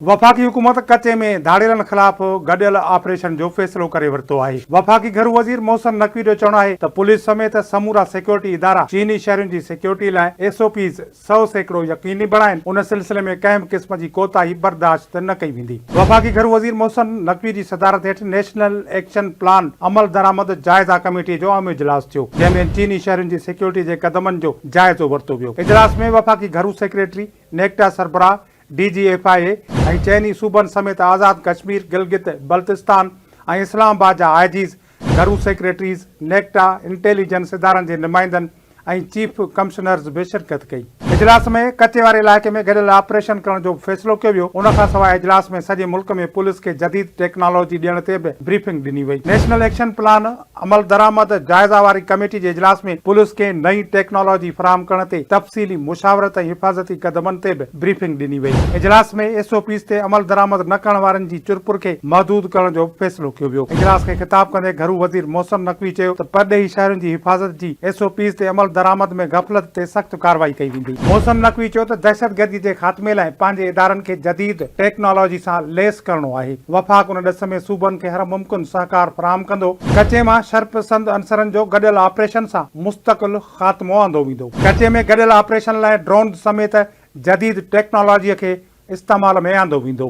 वफ़ाक़ी हुकूमत कचे में धाड़ेलनि ख़िलाफ़ गॾियल ऑपरेशन जो फ़ैसिलो करे वरितो आहे। वफ़ाक़ी घरू वज़ीर मोहसिन नक़वी जो चवणु आहे त पुलिस समेत समूरा सिक्योरिटी इदारा चीनी शहरुनि जी सिक्योरिटी लाइ SOPs 100% यकीनी बणाइनि। उन सिलसिले में कंहिं बि क़िस्म जी कोताही बर्दाश्त न कई वेंदी। वफ़ाक़ी घरू वज़ीर मोहसिन नक़वी जी सदारत हेठि नेशनल एक्शन प्लान अमल दरामद जाइज़ा कमेटी जो अहम इजलास थियो, जंहिंमें चीनी शहरुनि जी सिक्योरिटी जे क़दमनि जो जाइज़ो वरितो वियो। इजलास में वफ़ाक़ी घरू सेक्रेटरी नेक्टा सरबराह DGFIA ऐं चइनी सूबनि समेत आज़ाद कश्मीर गिलगित बल्तिस्तान ऐं इस्लामाबाद जा IGs घरू सेक्रेटरीज़ नेक्टा इंटेलिजेंस इदारनि जे नुमाइंदनि ऐं चीफ कमिश्नर्स बि शिरकत कई। इजलास में कचे वारे इलाइक़े में गॾियल ऑपरेशन करण जो फ़ैसिलो कयो वियो। उन खां सवाइ इजलास में सॼे मुल्क में पुलिस खे जदीद टेक्नोलॉजी ॾियण ते बि ब्रीफिंग ॾिनी वई। नेशनल एक्शन प्लान अमल दरामद जाइज़ा वारी कमेटी जे इजलास में पुलिस खे नई टेक्नोलॉजी फराहम करण ते तफ़सीली मुशावरत ऐं हिफ़ाज़ती क़दमनि ते बि ब्रीफिंग ॾिनी वई। इजलास में SOPs ते अमल दरामद न करण वारनि जी चुरपुर खे महदूद करण जो फ़ैसिलो कयो वियो। इजलास खे ख़िताब कंदे घरू वज़ीर मोहसिन नक़वी चयो त परॾेही शहरुनि जी हिफ़ाज़त जी SOPs ते अमल दरामद में गफ़लत ते सख़्त कार्रवाई कई वेंदी। मोहसिन नक़वी चयो त दहशतगर्दी जे ख़ात्मे लाइ पंहिंजे इदारनि खे जदीद टेक्नोलॉजी सां लैस करणो आहे। वफ़ाक़ उन ॾिस में सूबनि खे हर मुमकिन सहकार फराहम कंदो। कचे मां शरपसंद अंसरनि जो गॾियल ऑपरेशन सां मुस्तक़िल ख़ात्मो आंदो वेंदो। कचे में गॾियल ऑपरेशन लाइ ड्रोन समेत जदीद टेक्नोलॉजीअ खे इस्तेमाल में आंदो वेंदो।